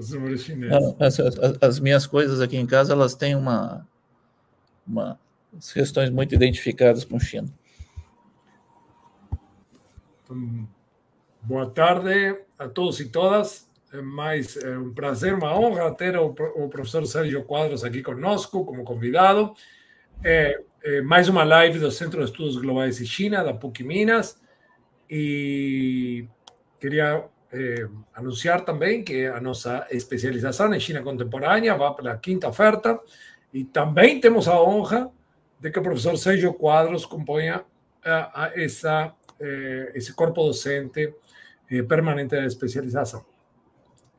sobre chinês. As minhas coisas aqui em casa, elas têm questões muito identificadas com China. Boa tarde a todos e todas. É um prazer, uma honra ter o professor Sérgio Quadros aqui conosco como convidado. Mais uma live do Centro de Estudos Globais de China, da PUC Minas. E queria anunciar também que a nossa especialização em China contemporânea vai para a quinta oferta. E também temos a honra de que o professor Sérgio Quadros componha esse corpo docente permanente de especialização.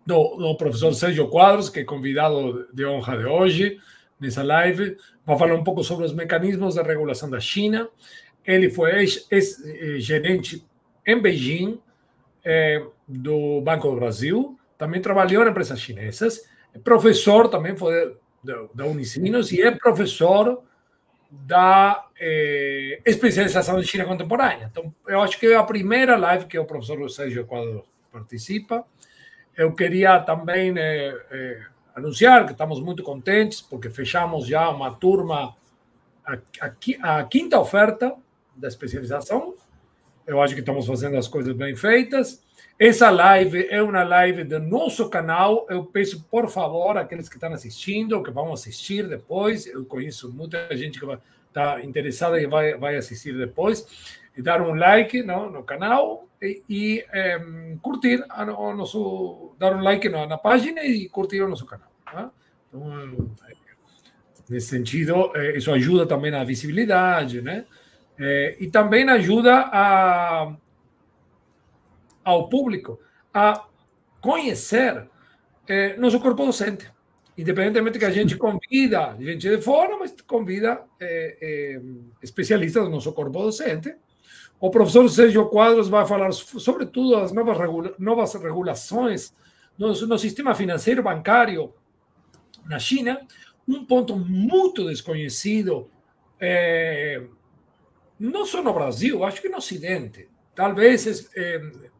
Do professor Sérgio Quadros, que é convidado de honra de hoje, nessa live, vai falar um pouco sobre os mecanismos de regulação da China. Ele foi ex-gerente em Beijing do Banco do Brasil, também trabalhou em empresas chinesas, é professor também foi da Unicinos e é professor da especialização em China contemporânea. Então, eu acho que é a primeira live que o professor Sérgio Quadros participa. Eu queria também anunciar que estamos muito contentes, porque fechamos já uma turma, a quinta oferta da especialização. Eu acho que estamos fazendo as coisas bem feitas. Essa live é uma live do nosso canal. Eu peço, por favor, aqueles que estão assistindo, que vão assistir depois. Eu conheço muita gente que está interessada e vai assistir depois. E dar um like no canal e curtir dar um like na página e curtir o nosso canal. Tá? Então, nesse sentido, isso ajuda também a visibilidade, né? E também ajuda ao público a conhecer nosso corpo docente. Independentemente que a gente convida gente de fora, mas convida especialistas do nosso corpo docente. O professor Sérgio Quadros vai falar, sobretudo, das novas regulações no sistema financeiro bancário na China, um ponto muito desconhecido, não só no Brasil, acho que no Ocidente. Talvez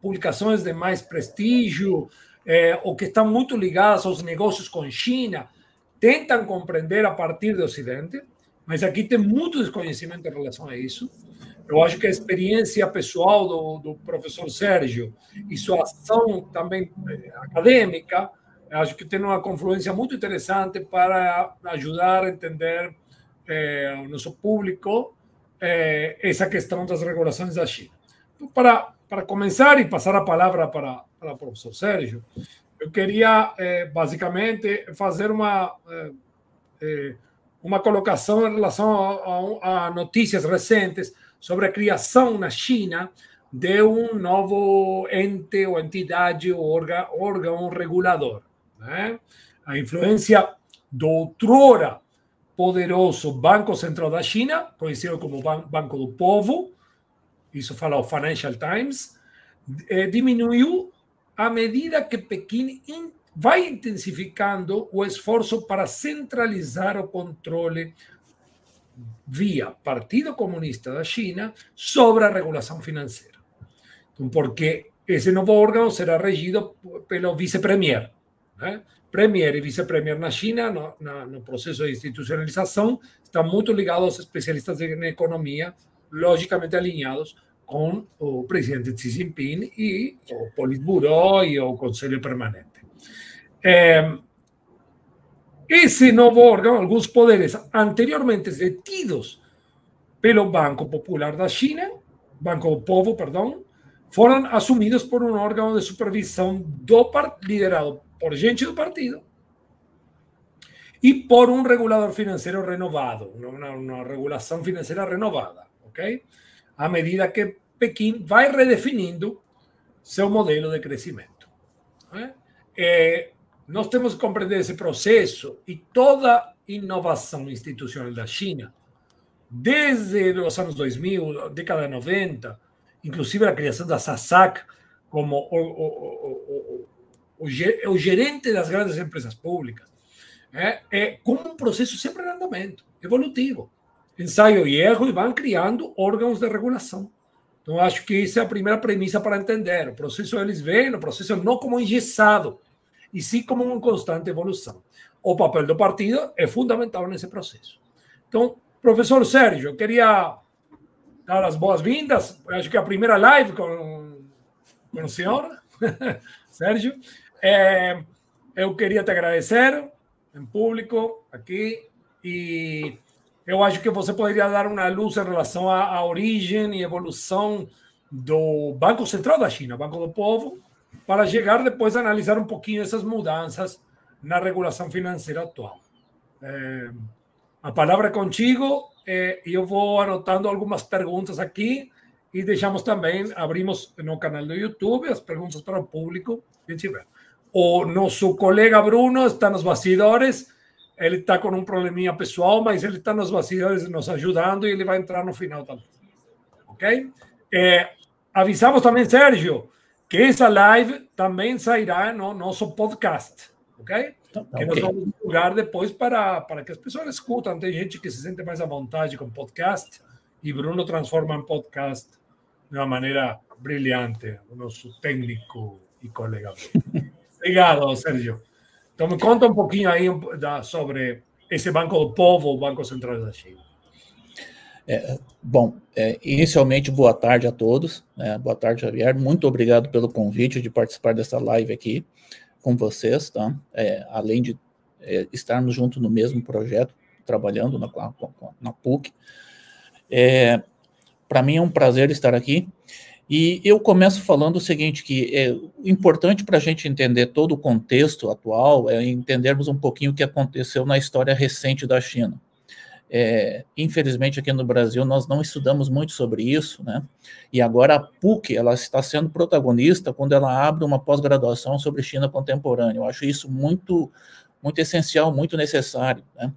publicações de mais prestígio ou que estão muito ligadas aos negócios com China tentam compreender a partir do Ocidente, mas aqui tem muito desconhecimento em relação a isso. Eu acho que a experiência pessoal do professor Sérgio e sua ação também acadêmica, acho que tem uma confluência muito interessante para ajudar a entender o nosso público essa questão das regulações da China. Então, para começar e passar a palavra para o professor Sérgio, eu queria basicamente fazer uma colocação em relação a notícias recentes sobre a criação na China de um novo ente ou entidade ou órgão regulador. Né? A influência do outrora poderoso Banco Central da China, conhecido como Banco do Povo, isso fala o Financial Times, diminuiu à medida que Pequim vai intensificando o esforço para centralizar o controle via Partido Comunista da China sobre a regulação financeira. Então, porque esse novo órgão será regido pelo vice-premier. Né? Premier e vice-premier na China, no processo de institucionalização, estão muito ligados aos especialistas em economia, logicamente alinhados com o presidente Xi Jinping e o Politburo e o Conselho Permanente. Esse novo órgão, alguns poderes anteriormente detidos pelo Banco Popular da China, Banco do Povo, perdão, foram assumidos por um órgão de supervisão liderado por gente do partido e por um regulador financeiro renovado, uma regulação financeira renovada, ok? À medida que Pequim vai redefinindo seu modelo de crescimento. Nós temos que compreender esse processo e toda inovação institucional da China, desde os anos 2000, década de 90, inclusive a criação da SASAC como o gerente das grandes empresas públicas, como um processo sempre em andamento, evolutivo. Ensaio e erro, e vão criando órgãos de regulação. Então, acho que essa é a primeira premissa para entender. O processo eles veem, o processo não como engessado. e sim como uma constante evolução. O papel do partido é fundamental nesse processo. Então, professor Sérgio, eu queria dar as boas-vindas. Acho que é a primeira live com o senhor, Sérgio. Eu queria te agradecer em público aqui e eu acho que você poderia dar uma luz em relação à origem e evolução do Banco Central da China, Banco do Povo, para chegar depois a analisar um pouquinho essas mudanças na regulação financeira atual. A palavra é contigo e eu vou anotando algumas perguntas aqui e deixamos também, abrimos no canal do YouTube as perguntas para o público, quem tiver. O nosso colega Bruno está nos bastidores, ele está com um probleminha pessoal, mas ele está nos bastidores nos ajudando e ele vai entrar no final também. Ok? Avisamos também, Sérgio, que essa live também sairá no nosso podcast, ok? Que nós vamos divulgar depois para que as pessoas escutam. Tem gente que se sente mais à vontade com podcast e Bruno transforma em podcast de uma maneira brilhante, o nosso técnico e colega. Obrigado, Sérgio. Então, me conta um pouquinho aí sobre esse Banco do Povo, o Banco Central da China. Inicialmente, boa tarde a todos. Boa tarde, Javier. Muito obrigado pelo convite de participar dessa live aqui com vocês, tá? Além de estarmos juntos no mesmo projeto, trabalhando na PUC. Para mim é um prazer estar aqui. E eu começo falando o seguinte, que é importante para a gente entender todo o contexto atual, entendermos um pouquinho o que aconteceu na história recente da China. Infelizmente, aqui no Brasil, nós não estudamos muito sobre isso, né? E agora a PUC, ela está sendo protagonista quando ela abre uma pós-graduação sobre China contemporânea. Eu acho isso muito, muito essencial, muito necessário, né?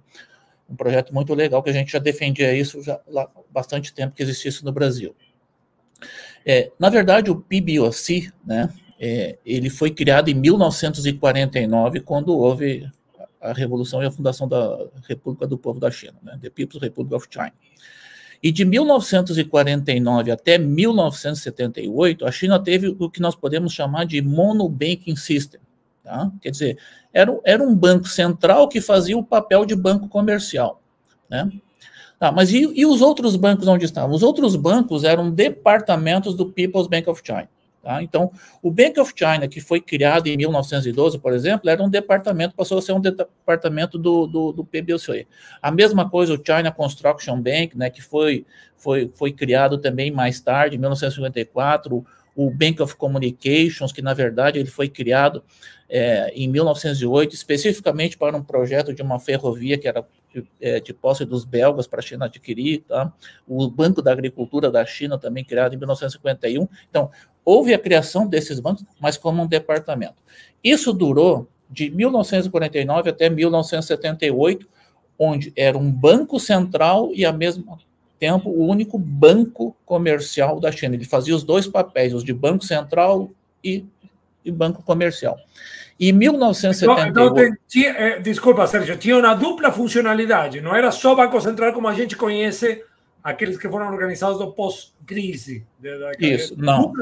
Um projeto muito legal, que a gente já defendia isso já há bastante tempo que existisse no Brasil. Na verdade, o PBOC, né, ele foi criado em 1949, quando houve a Revolução e a fundação da República do Povo da China, né, The People's Republic of China. E de 1949 até 1978, a China teve o que nós podemos chamar de monobanking system. Tá? Quer dizer, era um banco central que fazia o papel de banco comercial, né? Mas e os outros bancos onde estavam? Os outros bancos eram departamentos do People's Bank of China. Tá? Então, o Bank of China, que foi criado em 1912, por exemplo, era um departamento, passou a ser um departamento do PBOC. A mesma coisa o China Construction Bank, né, que foi criado também mais tarde, em 1954, o Bank of Communications, que na verdade ele foi criado em 1908, especificamente para um projeto de uma ferrovia que era de posse dos belgas para a China adquirir, tá? O Banco da Agricultura da China, também criado em 1951. Então, houve a criação desses bancos, mas como um departamento. Isso durou de 1949 até 1978, onde era um banco central e, ao mesmo tempo, o único banco comercial da China. Ele fazia os dois papéis, os de banco central e banco comercial. Em 1978... desculpa, Sérgio, tinha uma dupla funcionalidade, não era só Banco Central como a gente conhece aqueles que foram organizados do pós-crise. Isso, não.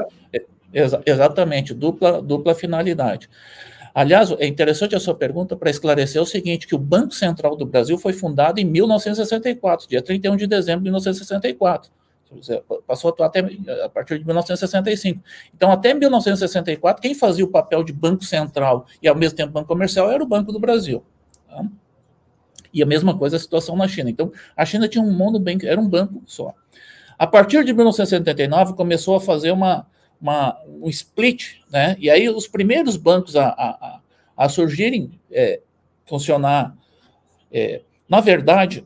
Exatamente, dupla finalidade. Aliás, é interessante a sua pergunta para esclarecer o seguinte, que o Banco Central do Brasil foi fundado em 1964, dia 31 de dezembro de 1964. Passou a atuar até a partir de 1965. Então, até 1964, quem fazia o papel de banco central e, ao mesmo tempo, banco comercial era o Banco do Brasil. Tá? E a mesma coisa a situação na China. Então, a China tinha um monobank, era um banco só. A partir de 1979, começou a fazer um split, né? E aí os primeiros bancos a surgirem, funcionar. Na verdade,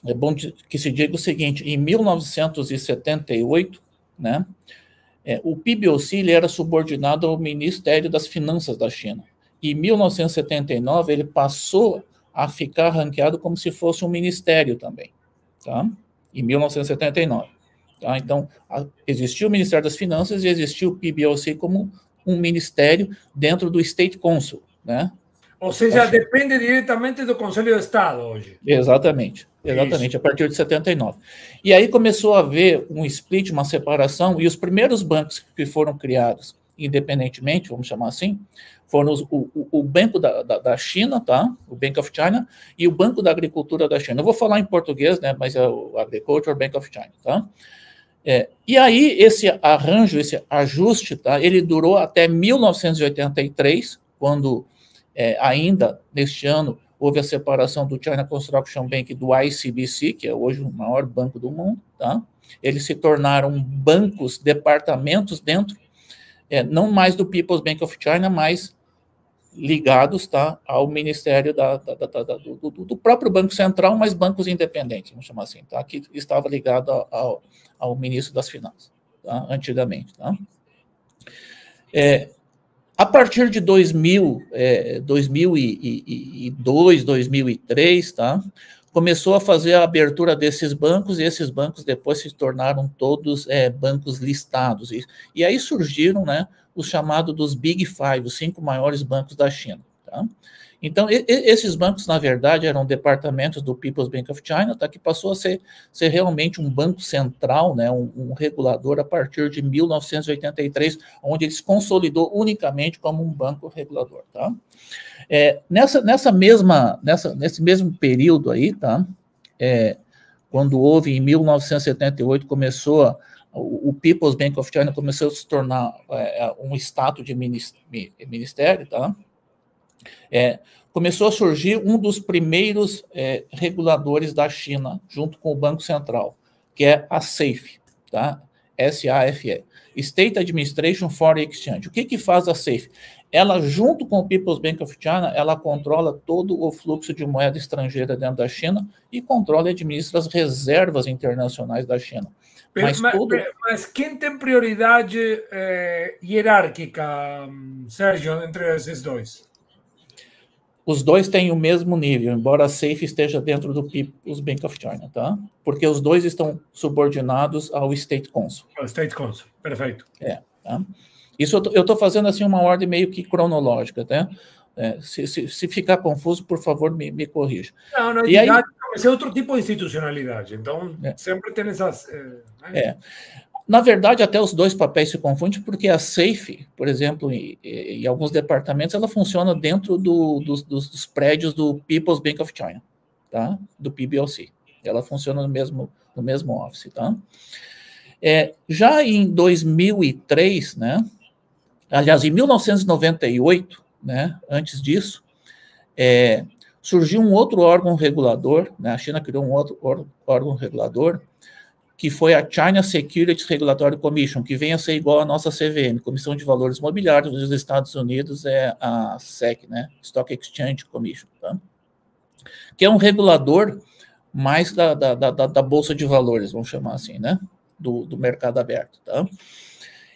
é bom que se diga o seguinte, em 1978, né, o PBOC ele era subordinado ao Ministério das Finanças da China. Em 1979, ele passou a ficar ranqueado como se fosse um ministério também, tá? Em 1979. Tá? Então, existiu o Ministério das Finanças e existiu o PBOC como um ministério dentro do State Council, né? Ou seja, depende diretamente do Conselho de Estado hoje. Exatamente, Isso. A partir de 79. E aí começou a haver um split, uma separação, e os primeiros bancos que foram criados independentemente, vamos chamar assim, foram o Banco da China, tá? O Bank of China, e o Banco da Agricultura da China. Eu vou falar em português, né? Mas é o Agriculture Bank of China, tá? E aí, esse arranjo, esse ajuste, tá? Ele durou até 1983, quando ainda, neste ano, houve a separação do China Construction Bank do ICBC, que é hoje o maior banco do mundo, tá? Eles se tornaram bancos, departamentos dentro, não mais do People's Bank of China, mas ligados, tá, ao Ministério do próprio Banco Central, mas bancos independentes, vamos chamar assim, tá, que estava ligado ao Ministro das Finanças, tá, antigamente. Tá. A partir de 2002, 2003, tá, começou a fazer a abertura desses bancos, e esses bancos depois se tornaram todos bancos listados. E aí surgiram, né, os chamados dos Big Five, os 5 maiores bancos da China. Tá? Então, esses bancos, na verdade, eram departamentos do People's Bank of China, tá, que passou a ser realmente um banco central, né, um regulador, a partir de 1983, onde ele se consolidou unicamente como um banco regulador. Tá? Nesse mesmo período aí, tá? Quando houve, em 1978, o People's Bank of China começou a se tornar um status de ministério, tá? Começou a surgir um dos primeiros reguladores da China, junto com o Banco Central, que é a SAFE, tá? SAFE, State Administration Foreign Exchange. O que faz a SAFE? Ela, junto com o People's Bank of China, ela controla todo o fluxo de moeda estrangeira dentro da China e controla e administra as reservas internacionais da China. Mas quem tem prioridade hierárquica, Sérgio, entre esses dois? Os dois têm o mesmo nível, embora a SAFE esteja dentro do People's Bank of China, tá? Porque os dois estão subordinados ao State Council. Ao State Council, perfeito. Tá? Isso eu estou fazendo assim uma ordem meio que cronológica, tá? Se ficar confuso, por favor, me corrija. Não, e aí, esse é outro tipo de institucionalidade, então sempre tem essas... Na verdade, até os dois papéis se confundem, porque a SAFE, por exemplo, em alguns departamentos, ela funciona dentro dos prédios do People's Bank of China, tá? Do PBOC. Ela funciona no mesmo office, tá? Já em 2003, né? Aliás, em 1998, né? Antes disso, surgiu um outro órgão regulador, né? A China criou um outro órgão regulador, que foi a China Securities Regulatory Commission, que vem a ser igual à nossa CVM, Comissão de Valores Imobiliários. Dos Estados Unidos é a SEC, né? Stock Exchange Commission, tá? Que é um regulador mais da Bolsa de Valores, vamos chamar assim, né? Do mercado aberto, tá?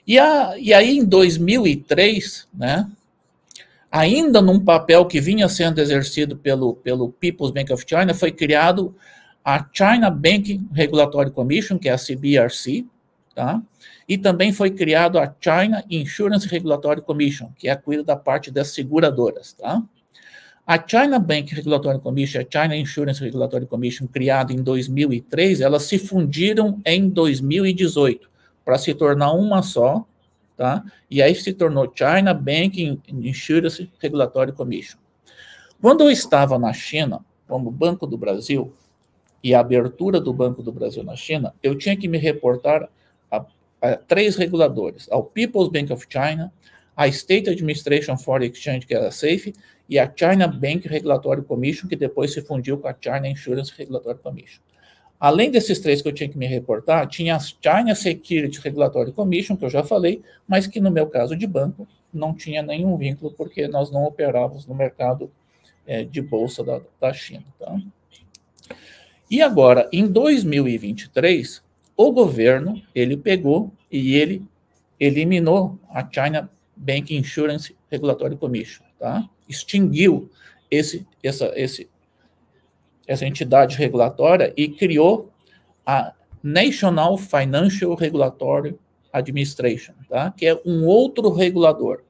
E aí, em 2003, né? Ainda num papel que vinha sendo exercido pelo People's Bank of China, foi criado a China Banking Regulatory Commission, que é a CBRC, tá? E também foi criado a China Insurance Regulatory Commission, que cuida da parte das seguradoras, tá? A China Bank Regulatory Commission e a China Insurance Regulatory Commission, criada em 2003, elas se fundiram em 2018 para se tornar uma só, tá? E aí se tornou China Banking Insurance Regulatory Commission. Quando eu estava na China, como Banco do Brasil, e a abertura do Banco do Brasil na China, eu tinha que me reportar a 3 reguladores, ao People's Bank of China, a State Administration Foreign Exchange, que era a SAFE, e a China Bank Regulatory Commission, que depois se fundiu com a China Insurance Regulatory Commission. Além desses 3 que eu tinha que me reportar, tinha a China Securities Regulatory Commission, que eu já falei, mas que no meu caso de banco não tinha nenhum vínculo, porque nós não operávamos no mercado de bolsa da China, tá? E agora, em 2023, o governo, ele pegou e ele eliminou a China Bank Insurance Regulatory Commission, tá? Extinguiu essa entidade regulatória e criou a National Financial Regulatory Administration, tá? Que é um outro regulador,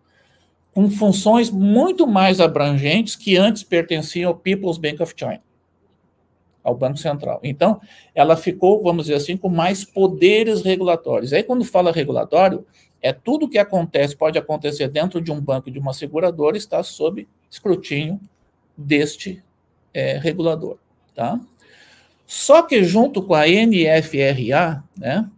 com funções muito mais abrangentes que antes pertenciam ao People's Bank of China, ao Banco Central. Então, ela ficou, vamos dizer assim, com mais poderes regulatórios. Aí, quando fala regulatório, tudo que acontece, pode acontecer dentro de um banco, de uma seguradora, está sob escrutínio deste regulador, tá? Só que junto com a NFRA, né,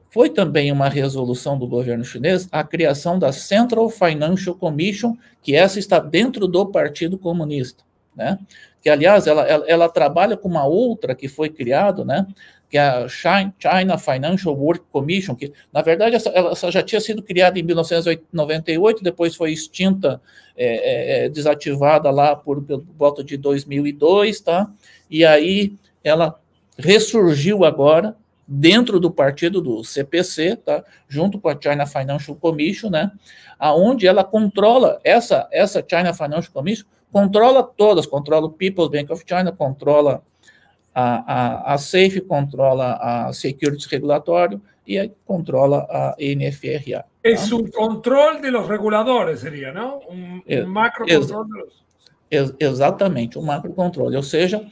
foi também uma resolução do governo chinês a criação da Central Financial Commission, que essa está dentro do Partido Comunista, né? Que, aliás, ela trabalha com uma outra que foi criada, né? Que é a China Financial Work Commission, que, na verdade, essa já tinha sido criada em 1998, depois foi extinta, desativada lá por volta de 2002, tá? E aí ela ressurgiu agora, dentro do partido do CPC, tá? Junto com a China Financial Commission, né? Aonde ela controla, essa China Financial Commission controla todas, controla o People's Bank of China, controla a SAFE, controla a Securities Regulatório e aí controla a NFRA. Tá? É o controle dos reguladores, seria, não? Macro controle. Exatamente, um macro controle, ou seja,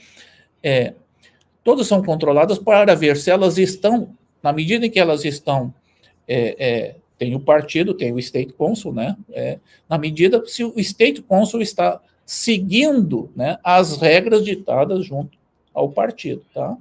todas são controladas para ver se elas estão, na medida em que elas estão, tem o partido, tem o State Council, né? Na medida se o State Council está seguindo, né, as regras ditadas junto ao partido, tá?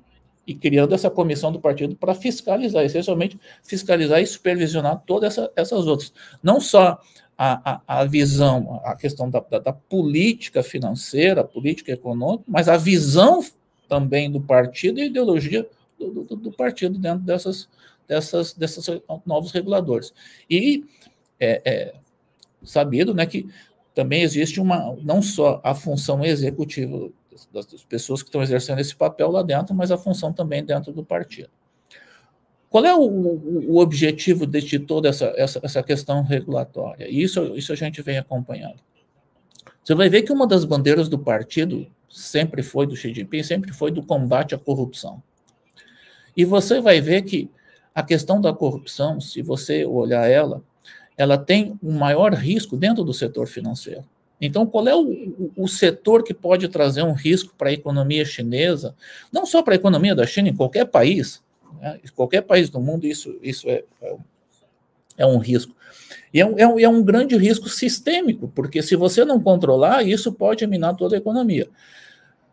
E criando essa comissão do partido para fiscalizar, essencialmente fiscalizar e supervisionar todas essas outras. Não só a visão, a questão da política financeira, política econômica, mas a visão também do partido e a ideologia do partido dentro desses novos reguladores. E sabido, né, que também existe não só a função executiva das pessoas que estão exercendo esse papel lá dentro, mas a função também dentro do partido. Qual é o objetivo de toda essa questão regulatória? Isso a gente vem acompanhando. Você vai ver que uma das bandeiras do partido sempre foi do Xi Jinping, sempre foi do combate à corrupção. E você vai ver que a questão da corrupção, se você olhar ela tem um maior risco dentro do setor financeiro. Então, qual é o setor que pode trazer um risco para a economia chinesa? Não só para a economia da China, em qualquer país, né? Em qualquer país do mundo, isso é um risco. E é um grande risco sistêmico, porque se você não controlar, isso pode minar toda a economia.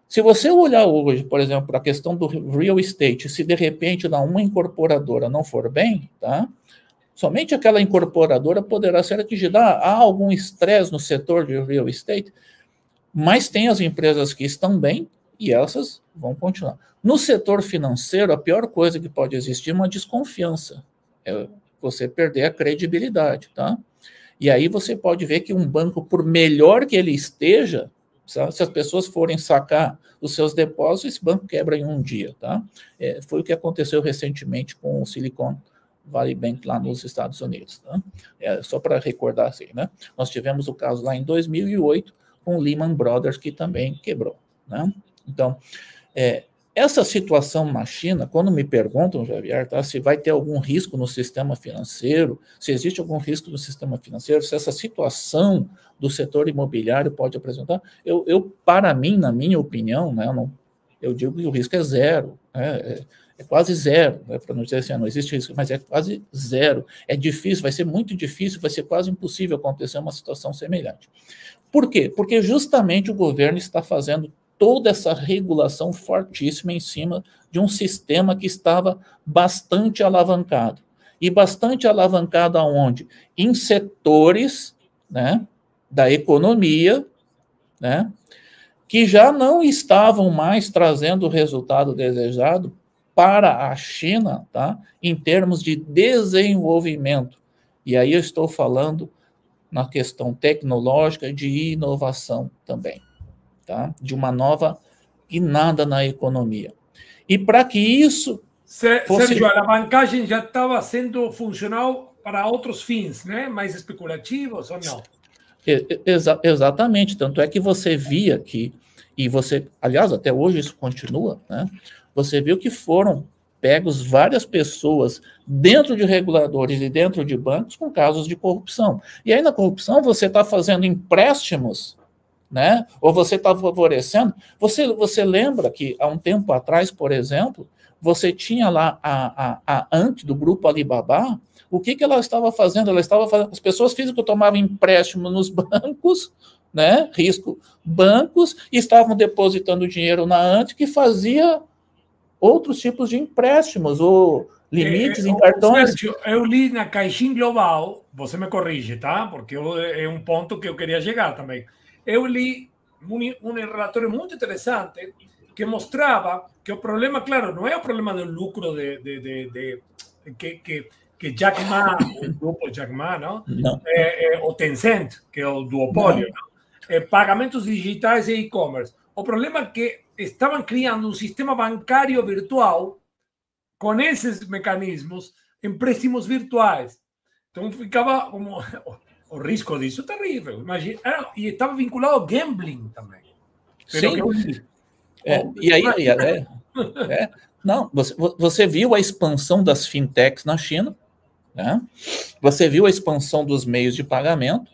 Se você olhar hoje, por exemplo, para a questão do real estate, se de repente uma incorporadora não for bem, tá? Somente aquela incorporadora poderá ser atingida. Há algum estresse no setor de real estate, mas tem as empresas que estão bem e essas vão continuar. No setor financeiro, a pior coisa que pode existir é uma desconfiança. É você perder a credibilidade, tá? E aí você pode ver que um banco, por melhor que ele esteja, se as pessoas forem sacar os seus depósitos, esse banco quebra em um dia, tá? Foi o que aconteceu recentemente com o Silicon Valley Bank lá nos Estados Unidos, tá? Só para recordar assim, né? Nós tivemos o caso lá em 2008 com o Lehman Brothers, que também quebrou, né? Então, essa situação na China, quando me perguntam, Javier, tá, se vai ter algum risco no sistema financeiro, se existe algum risco no sistema financeiro, se essa situação do setor imobiliário pode apresentar, para mim, na minha opinião, né, eu digo que o risco é zero, né, é quase zero, né, para não dizer assim, não existe risco, mas é quase zero. É difícil, vai ser muito difícil, vai ser quase impossível acontecer uma situação semelhante. Por quê? Porque justamente o governo está fazendo toda essa regulação fortíssima em cima de um sistema que estava bastante alavancado. E bastante alavancado aonde? Em setores, né, da economia, né, que já não estavam mais trazendo o resultado desejado para a China, tá, em termos de desenvolvimento. E aí eu estou falando na questão tecnológica de inovação também. Tá? De uma nova guinada na economia. E para que isso fosse... Sérgio, a alavancagem já estava sendo funcional para outros fins, né? Mais especulativos ou não? Exatamente, tanto é que você via que, e você, aliás, até hoje isso continua, né? Você viu que foram pegos várias pessoas dentro de reguladores e dentro de bancos com casos de corrupção. E aí na corrupção você está fazendo empréstimos, né? Ou você está favorecendo. Você lembra que há um tempo atrás, por exemplo, você tinha lá a Ant do grupo Alibaba. O que ela estava fazendo? As pessoas físicas tomavam empréstimo nos bancos, né, risco bancos, e estavam depositando dinheiro na Ant, que fazia outros tipos de empréstimos, ou limites em cartões. Sérgio, eu li na Caixin Global, você me corrige, tá? Porque é um ponto que eu queria chegar também. Eu li um relatório muito interessante que mostrava que o problema, claro, não é o problema do lucro que Jack Ma, o grupo Jack Ma, não? O Tencent, que é o duopólio, pagamentos digitais e e-commerce. O problema é que estavam criando um sistema bancário virtual com esses mecanismos, empréstimos virtuais. Então ficava como o risco disso terrível. Imagina, e estava vinculado ao gambling também. Sim. E aí, não, você viu a expansão das fintechs na China, né? Você viu a expansão dos meios de pagamento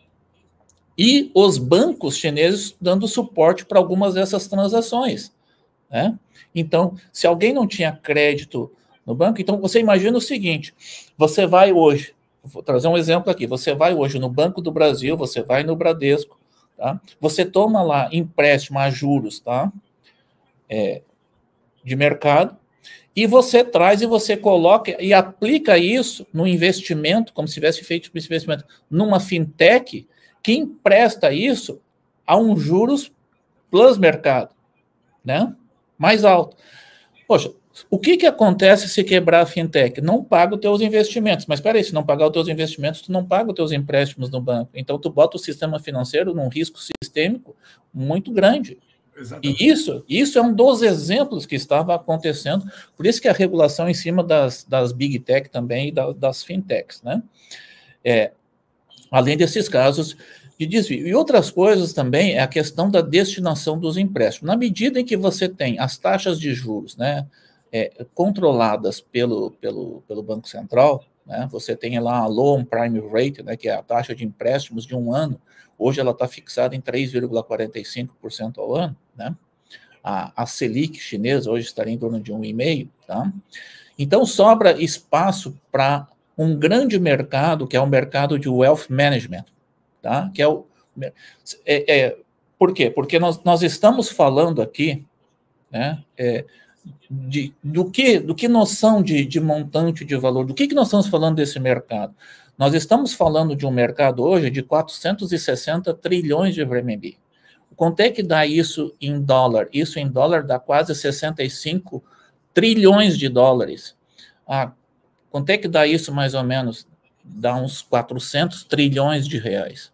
e os bancos chineses dando suporte para algumas dessas transações, né? Então, se alguém não tinha crédito no banco, então você imagina o seguinte: você vai hoje, vou trazer um exemplo aqui, você vai hoje no Banco do Brasil, você vai no Bradesco, tá? Você toma lá empréstimo a juros, tá? De mercado, e você traz e você coloca e aplica isso no investimento, como se tivesse feito esse investimento numa fintech que empresta isso a um juros plus mercado, né? Mais alto. Poxa, o que acontece se quebrar a fintech? Não paga os teus investimentos. Mas espera aí, se não pagar os teus investimentos, tu não paga os teus empréstimos no banco. Então, tu bota o sistema financeiro num risco sistêmico muito grande. Exatamente. E isso é um dos exemplos que estava acontecendo. Por isso que a regulação em cima das Big Tech também e das fintechs, né? Além desses casos de desvio. E outras coisas também é a questão da destinação dos empréstimos. Na medida em que você tem as taxas de juros, né, controladas pelo Banco Central, né, você tem lá a Loan Prime Rate, né, que é a taxa de empréstimos de um ano, hoje ela está fixada em 3,45% ao ano, né? A Selic chinesa hoje estaria em torno de 1,5%, tá? Então sobra espaço para um grande mercado, que é o mercado de Wealth Management, tá? Que é por quê? Porque nós estamos falando aqui, né, do que noção de montante de valor, do que nós estamos falando desse mercado? Nós estamos falando de um mercado hoje de 460 trilhões de RMB. Quanto é que dá isso em dólar? Isso em dólar dá quase 65 trilhões de dólares. Quanto é que dá isso mais ou menos? Dá uns 400 trilhões de reais.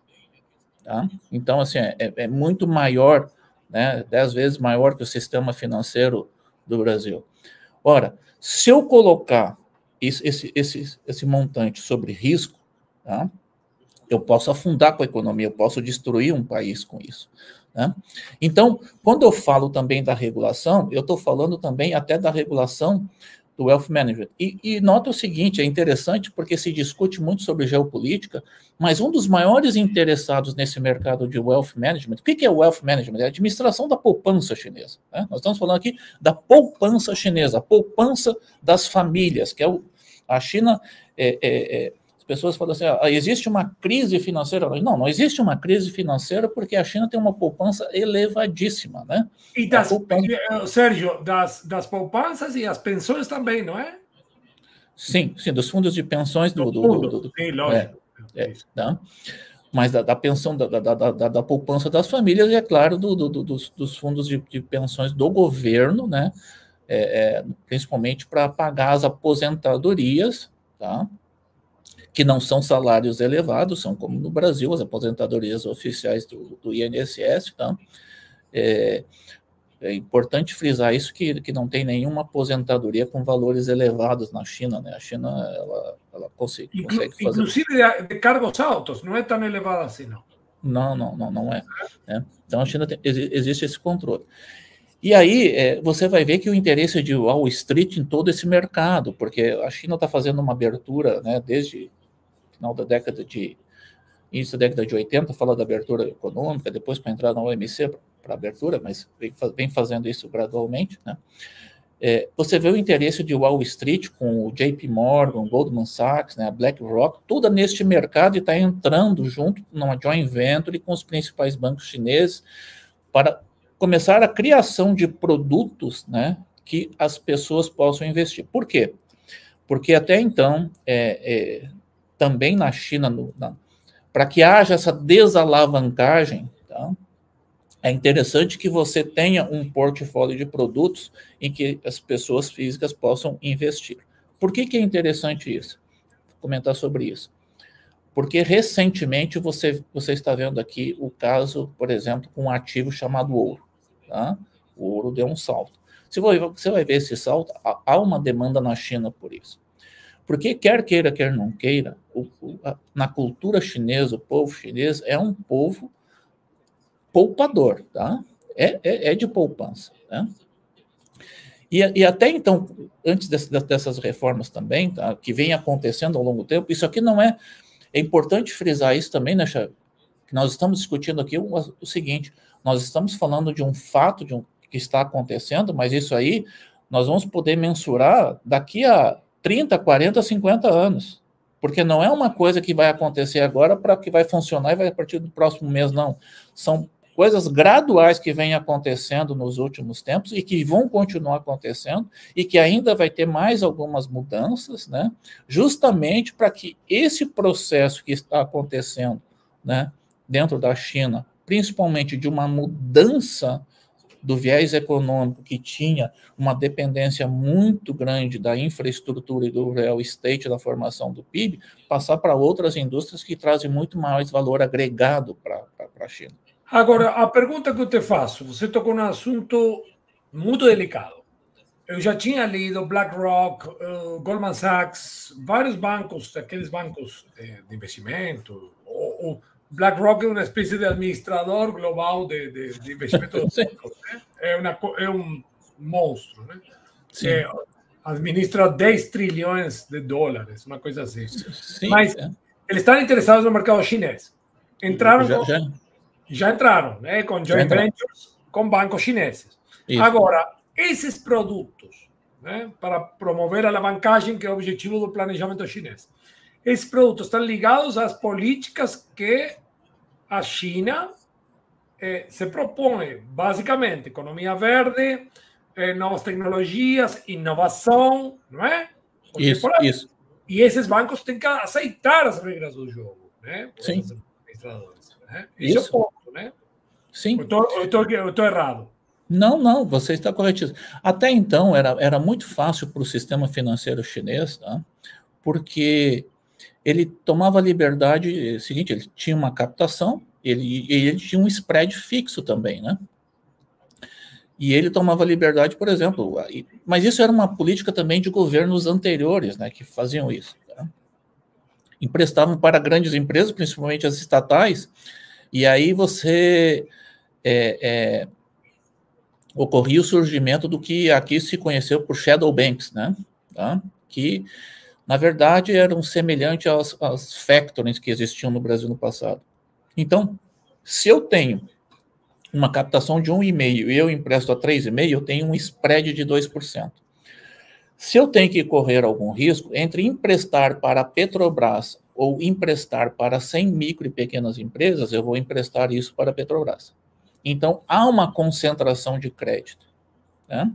Tá? Então, assim, é muito maior, né, 10 vezes maior que o sistema financeiro do Brasil. Ora, se eu colocar esse montante sobre risco, tá, eu posso afundar com a economia, eu posso destruir um país com isso. Né? Então, quando eu falo também da regulação, eu estou falando também até da regulação do Wealth Management. E nota o seguinte, é interessante porque se discute muito sobre geopolítica, mas um dos maiores interessados nesse mercado de Wealth Management, o que é o Wealth Management? É a administração da poupança chinesa. Né? Nós estamos falando aqui da poupança chinesa, a poupança das famílias, que é a China... As pessoas falam assim, existe uma crise financeira? Não existe uma crise financeira porque a China tem uma poupança elevadíssima, né? E Sérgio, das poupanças e as pensões também, não é? Sim, dos fundos de pensões sim, lógico. Tá? Mas da pensão, da poupança das famílias e, é claro, dos fundos de pensões do governo, né? Principalmente para pagar as aposentadorias, tá? Que não são salários elevados, são como no Brasil, as aposentadorias oficiais do INSS, tá? É importante frisar isso, que não tem nenhuma aposentadoria com valores elevados na China, né? A China, ela consegue fazer... Inclusive de cargos altos, não é tão elevada assim, não. Não é. Né? Então, a China existe esse controle. E aí, você vai ver que o interesse de Wall Street em todo esse mercado, porque a China está fazendo uma abertura, né, desde final da início da década de 80, fala da abertura econômica, depois para entrar na OMC para abertura, mas vem fazendo isso gradualmente, né? você vê o interesse de Wall Street com o JP Morgan, Goldman Sachs, né, a BlackRock, toda neste mercado e está entrando junto numa joint venture com os principais bancos chineses para começar a criação de produtos, né, que as pessoas possam investir. Por quê? Porque até então, também na China, para que haja essa desalavancagem, tá? É interessante que você tenha um portfólio de produtos em que as pessoas físicas possam investir. Por que é interessante isso? Vou comentar sobre isso. Porque recentemente você está vendo aqui o caso, por exemplo, com um ativo chamado ouro. Tá? O ouro deu um salto. Você vai ver esse salto, há uma demanda na China por isso. Porque quer queira, quer não queira, na cultura chinesa, o povo chinês é um povo poupador, tá? É de poupança, né? E até então, antes dessas reformas também, tá, que vem acontecendo ao longo do tempo, isso aqui não é importante frisar isso também, né, Chave? Que nós estamos discutindo aqui o seguinte, nós estamos falando de um fato que está acontecendo, mas isso aí nós vamos poder mensurar daqui a 30, 40, 50 anos, porque não é uma coisa que vai acontecer agora para que vai funcionar e vai a partir do próximo mês, não. São coisas graduais que vêm acontecendo nos últimos tempos e que vão continuar acontecendo e que ainda vai ter mais algumas mudanças, né? Justamente para que esse processo que está acontecendo, né, dentro da China, principalmente de uma mudança do viés econômico que tinha uma dependência muito grande da infraestrutura e do real estate, da formação do PIB, passar para outras indústrias que trazem muito mais valor agregado para a China. Agora, a pergunta que eu te faço, você tocou num assunto muito delicado. Eu já tinha lido BlackRock, Goldman Sachs, vários bancos, aqueles bancos de investimento. O BlackRock é uma espécie de administrador global de investimento. Né? É um monstro. Né? Administra 10 trilhões de dólares, uma coisa assim. Sim, mas eles estão interessados no mercado chinês. Entraram já entraram, né, com joint ventures, com bancos chineses. Isso. Agora, esses produtos, né, para promover a alavancagem, que é o objetivo do planejamento chinês, esses produtos estão ligados às políticas que a China se propõe, basicamente, economia verde, novas tecnologias, inovação, não é? Isso. E esses bancos têm que aceitar as regras do jogo, né? Sim. Né? Esse é o ponto, né? Sim. Eu estou errado. Não, você está corretíssimo. Até então, era muito fácil para o sistema financeiro chinês, tá? Porque ele tomava liberdade, seguinte, ele tinha uma captação, ele tinha um spread fixo também, né? E ele tomava liberdade, por exemplo, mas isso era uma política também de governos anteriores, né, que faziam isso. Tá? Emprestavam para grandes empresas, principalmente as estatais, e aí você ocorria o surgimento do que aqui se conheceu por shadow banks, né? Tá? Que, na verdade, eram semelhantes às factorings que existiam no Brasil no passado. Então, se eu tenho uma captação de 1,5 e eu empresto a 3,5, eu tenho um spread de 2%. Se eu tenho que correr algum risco, entre emprestar para a Petrobras ou emprestar para 100 micro e pequenas empresas, eu vou emprestar isso para a Petrobras. Então, há uma concentração de crédito. Né?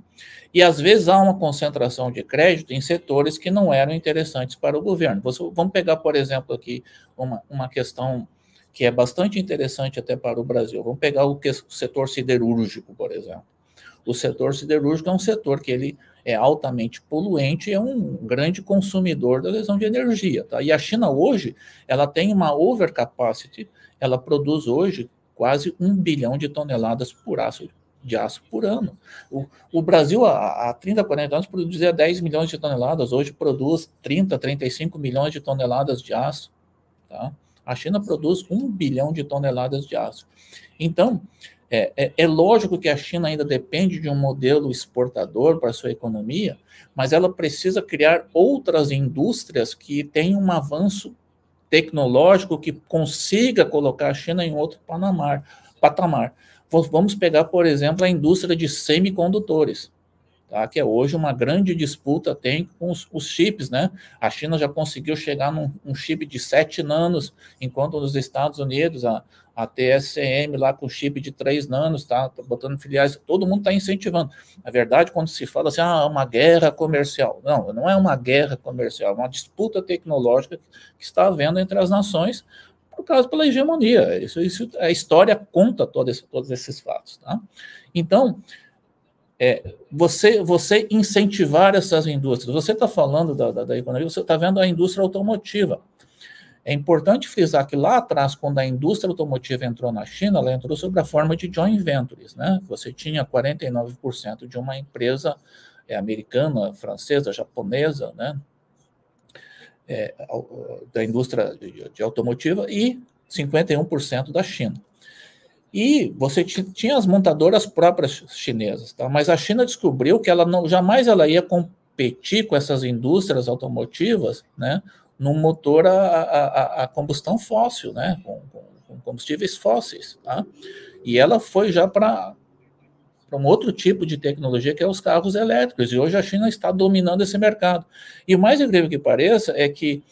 E, às vezes, há uma concentração de crédito em setores que não eram interessantes para o governo. Vamos pegar, por exemplo, aqui uma questão que é bastante interessante até para o Brasil. Vamos pegar o setor siderúrgico, por exemplo. O setor siderúrgico é um setor que ele é altamente poluente e é um grande consumidor da questão de energia. Tá? E a China hoje, ela tem uma overcapacity, ela produz hoje quase 1 bilhão de toneladas de aço por ano. O Brasil, há 30, 40 anos, produzia 10 milhões de toneladas, hoje produz 30, 35 milhões de toneladas de aço. Tá? A China produz 1 bilhão de toneladas de aço. Então, é lógico que a China ainda depende de um modelo exportador para a sua economia, mas ela precisa criar outras indústrias que tenham um avanço tecnológico que consiga colocar a China em outro patamar. Vamos pegar, por exemplo, a indústria de semicondutores. tá? Que é hoje uma grande disputa tem com os chips, né? A China já conseguiu chegar num chip de 7 nanos, enquanto nos Estados Unidos a TSCM lá com chip de 3 nanos, tá botando filiais, todo mundo está incentivando. Na verdade, quando se fala assim, uma guerra comercial, não é uma guerra comercial, é uma disputa tecnológica que está havendo entre as nações, por causa pela hegemonia. Isso a história conta todos esses fatos, tá? Então, você incentivar essas indústrias, você está falando da economia, você está vendo a indústria automotiva. É importante frisar que lá atrás, quando a indústria automotiva entrou na China, ela entrou sob a forma de joint ventures, né? Você tinha 49% de uma empresa americana, francesa, japonesa, né? Da indústria de automotiva e 51% da China. E você tinha as montadoras próprias chinesas, tá? Mas a China descobriu que jamais ela ia competir com essas indústrias automotivas, né? Num motor a combustão fóssil, né? Com combustíveis fósseis, tá? E ela foi já para um outro tipo de tecnologia, que é os carros elétricos, e hoje a China está dominando esse mercado. E o mais incrível que pareça é que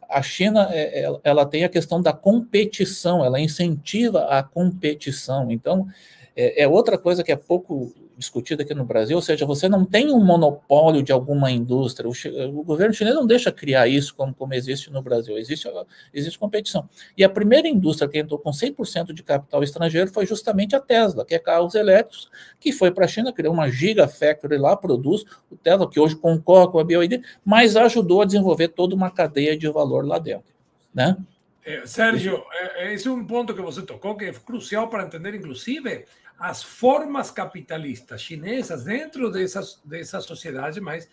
a China ela tem a questão da competição, ela incentiva a competição. Então, outra coisa que é pouco discutida aqui no Brasil, ou seja, você não tem um monopólio de alguma indústria, o governo chinês não deixa criar isso como existe no Brasil, existe competição. E a primeira indústria que entrou com 100% de capital estrangeiro foi justamente a Tesla, que é carros elétricos, que foi para a China, criou uma gigafactory lá, produz o Tesla, que hoje concorre com a BYD, mas ajudou a desenvolver toda uma cadeia de valor lá dentro, né? Sérgio, esse é um ponto que você tocou que é crucial para entender, inclusive, as formas capitalistas chinesas dentro dessa sociedade, mas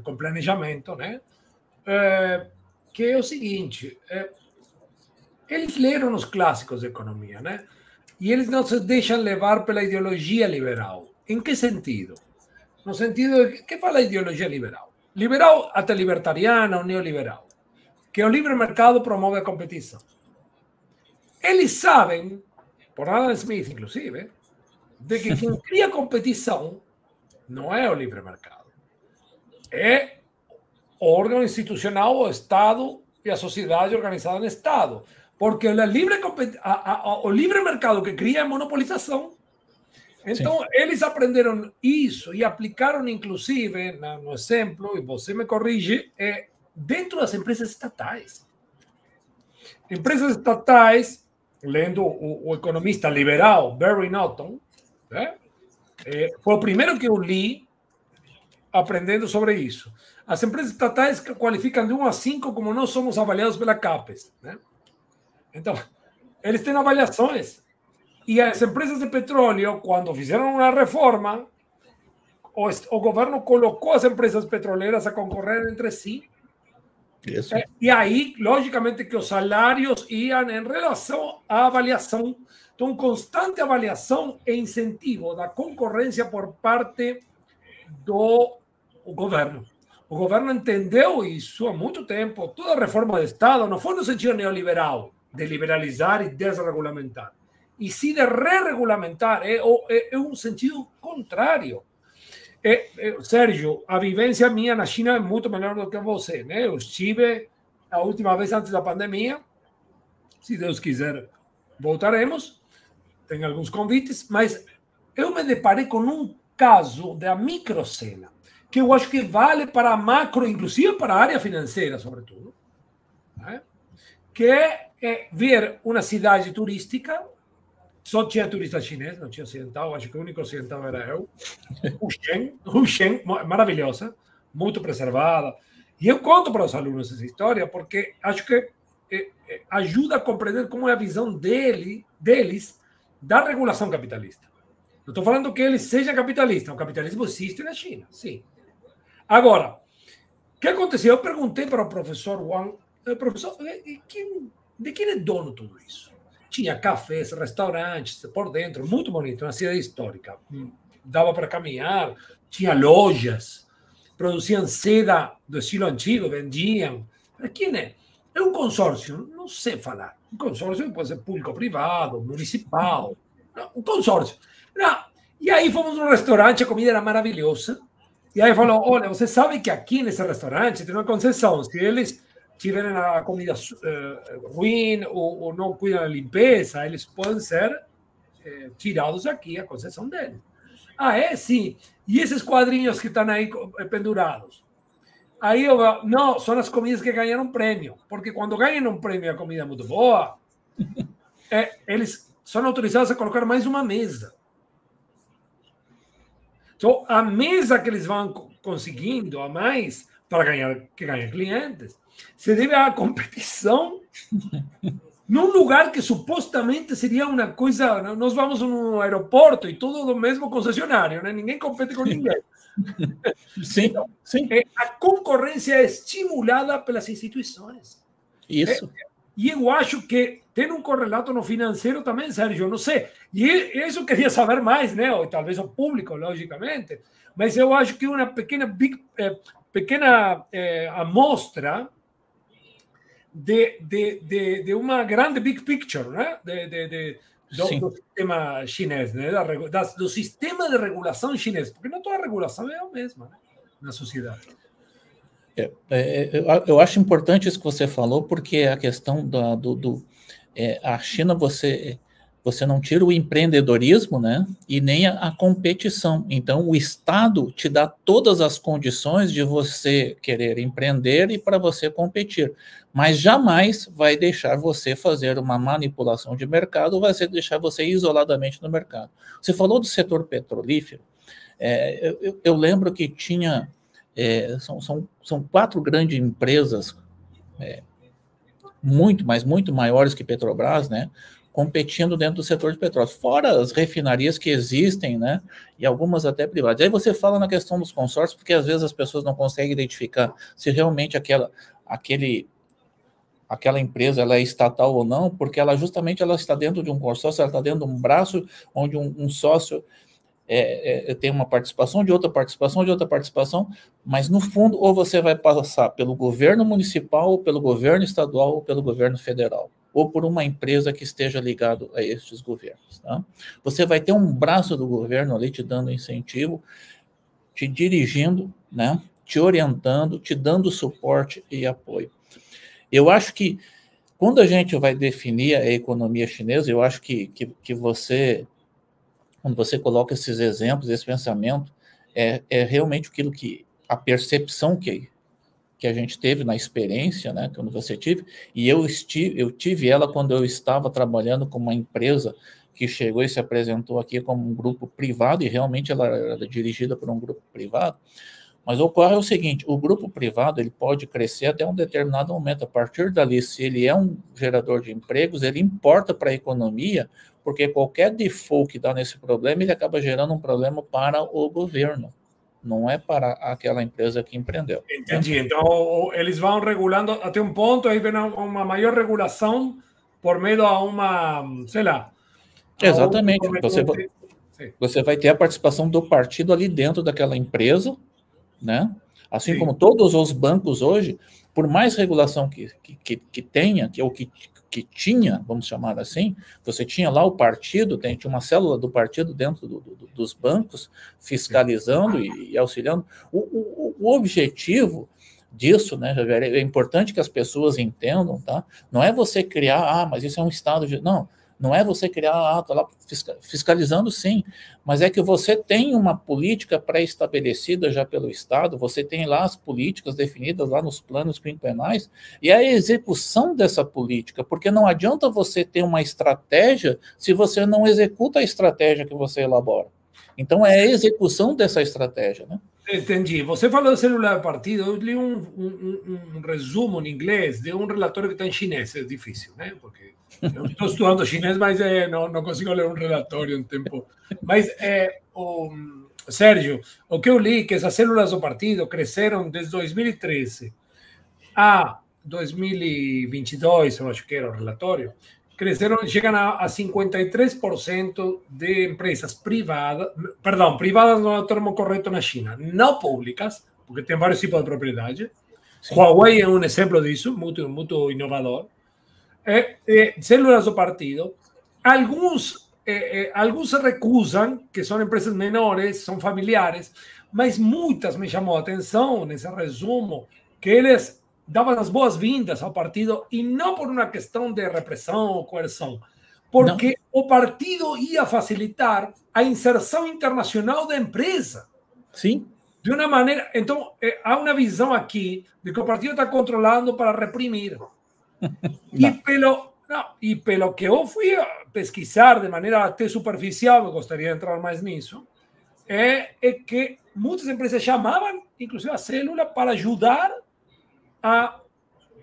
com planejamento, né? Que é o seguinte, eles leram os clássicos de economia, né? E eles não se deixam levar pela ideologia liberal. Em que sentido? No sentido de que fala a ideologia liberal? Liberal até libertariana ou neoliberal. Que o livre mercado promove a competição. Eles sabem, por Adam Smith inclusive, de que quem cria competição não é o livre mercado. É o órgão institucional, o Estado e a sociedade organizada no Estado. Porque o livre mercado que cria é monopolização. Então, sim, eles aprenderam isso e aplicaram, inclusive, no exemplo, e você me corrige, dentro das empresas estatais. Empresas estatais, lendo o economista liberal Barry Norton, foi o primeiro que eu li aprendendo sobre isso. As empresas estatais qualificam de 1 a 5 como nós somos avaliados pela CAPES, né? Então, eles têm avaliações. E as empresas de petróleo, quando fizeram uma reforma, o governo colocou as empresas petroleiras a concorrer entre si. Isso. E aí, logicamente, que os salários iam em relação à avaliação. Então, constante avaliação e incentivo da concorrência por parte do governo. O governo entendeu isso há muito tempo. Toda reforma do Estado não foi no sentido neoliberal, de liberalizar e desregulamentar, e sim de re-regulamentar. É um sentido contrário. Sérgio, a vivência minha na China é muito melhor do que você, né? Eu estive a última vez antes da pandemia. Se Deus quiser, voltaremos. Tem alguns convites, mas eu me deparei com um caso da microcena que eu acho que vale para a macro, inclusive para a área financeira, sobretudo, né? Que é ver uma cidade turística. Só tinha turista chinês, não tinha ocidental. Acho que o único ocidental era eu. Husheng, maravilhosa, muito preservada. E eu conto para os alunos essa história porque acho que ajuda a compreender como é a visão deles da regulação capitalista. Não estou falando que eles sejam capitalistas. O capitalismo existe na China, sim. Agora, o que aconteceu? Eu perguntei para o professor Wang, professor, de quem é dono tudo isso? Tinha cafés, restaurantes por dentro, muito bonito, uma cidade histórica. Dava para caminhar, tinha lojas, produziam seda do estilo antigo, vendiam. Para quem é? É um consórcio, não sei falar. Um consórcio pode ser público-privado, municipal, um consórcio. E aí fomos num restaurante, a comida era maravilhosa. E aí falou, olha, você sabe que aqui nesse restaurante tem uma concessão. Se eles tiverem a comida ruim ou não cuidam da limpeza, eles podem ser tirados aqui, a concessão deles. Ah, é? Sim. E esses quadrinhos que estão aí pendurados? Aí eu falo, não, são as comidas que ganharam prêmio. Porque quando ganham um prêmio a comida é muito boa, eles são autorizados a colocar mais uma mesa. Então, a mesa que eles vão conseguindo a mais para ganhar clientes se deve à competição num lugar que supostamente seria uma coisa. Nós vamos num aeroporto e tudo do mesmo concessionário, né? Ninguém compete com ninguém. Sim, então, sim. A concorrência é estimulada pelas instituições. Isso. E eu acho que tem um correlato no financeiro também, Sérgio, não sei. E isso eu queria saber mais, né? Ou talvez o público, logicamente. Mas eu acho que uma pequena amostra de uma grande big picture, né? Do sistema chinês, né? Do sistema de regulação chinês. Porque não toda regulação é a mesma, né? Na sociedade. Eu acho importante isso que você falou, porque a questão a China, você não tira o empreendedorismo, né, e nem a competição. Então, o Estado te dá todas as condições de você querer empreender e para você competir, mas jamais vai deixar você fazer uma manipulação de mercado, vai deixar você isoladamente no mercado. Você falou do setor petrolífero, eu lembro que tinha... são 4 grandes empresas muito maiores que Petrobras, né, competindo dentro do setor de petróleo, fora as refinarias que existem, né, e algumas até privadas. Aí você fala na questão dos consórcios, porque às vezes as pessoas não conseguem identificar se realmente aquela empresa ela é estatal ou não, porque ela está dentro de um consórcio, ela está dentro de um braço onde um sócio tem uma participação, de outra participação, mas no fundo, ou você vai passar pelo governo municipal, ou pelo governo estadual, ou pelo governo federal, ou por uma empresa que esteja ligado a estes governos. Tá? Você vai ter um braço do governo ali te dando incentivo, te dirigindo, né, te orientando, te dando suporte e apoio. Eu acho que quando a gente vai definir a economia chinesa, eu acho que quando você coloca esses exemplos, esse pensamento, é realmente aquilo a percepção que a gente teve na experiência, né, quando você tive, e eu tive ela quando eu estava trabalhando com uma empresa que chegou e se apresentou aqui como um grupo privado, e realmente ela era dirigida por um grupo privado, mas ocorre o seguinte, o grupo privado ele pode crescer até um determinado momento, a partir dali, se ele é um gerador de empregos, ele importa para a economia, porque qualquer default que dá nesse problema, ele acaba gerando um problema para o governo, não é para aquela empresa que empreendeu. Entendi. Né? Então, eles vão regulando até um ponto, aí vem uma maior regulação por meio a uma, sei lá... Exatamente. Você vai ter a participação do partido ali dentro daquela empresa, né? Assim como todos os bancos hoje, por mais regulação que tenha, que tinha, vamos chamar assim, você tinha lá o partido, tinha uma célula do partido dentro dos bancos, fiscalizando e auxiliando. O objetivo disso, né, é importante que as pessoas entendam, tá? Não é você criar, mas isso é um estado de... Não é você criar tá lá fiscalizando, sim, mas é que você tem uma política pré-estabelecida já pelo Estado, você tem lá as políticas definidas lá nos planos quinquenais, e a execução dessa política, porque não adianta você ter uma estratégia se você não executa a estratégia que você elabora. Então, é a execução dessa estratégia, né? Entendi. Você falou de célula de partido, eu li um resumo em inglês de um relatório que está em chinês, é difícil, né? Porque eu estou estudando chinês, mas não consigo ler um relatório em tempo. Mas, Sérgio, o que eu li que essas células do partido cresceram desde 2013 a 2022, eu acho que era o relatório, chegam a 53% de empresas privadas, privadas não é o termo correto na China, não públicas, porque tem vários tipos de propriedade. Sim. Huawei é um exemplo disso, muito inovador. Células do partido, alguns alguns se recusam, que são empresas menores, são familiares, mas muitas me chamou a atenção nesse resumo, que eles davam as boas-vindas ao partido, e não por uma questão de repressão ou coerção, porque não. O partido ia facilitar a inserção internacional da empresa. Sim. De uma maneira... Então, há uma visão aqui de que o partido está controlando para reprimir. E pelo que eu fui pesquisar de maneira até superficial, eu gostaria de entrar mais nisso, é que muitas empresas chamavam, inclusive a célula, para ajudar a...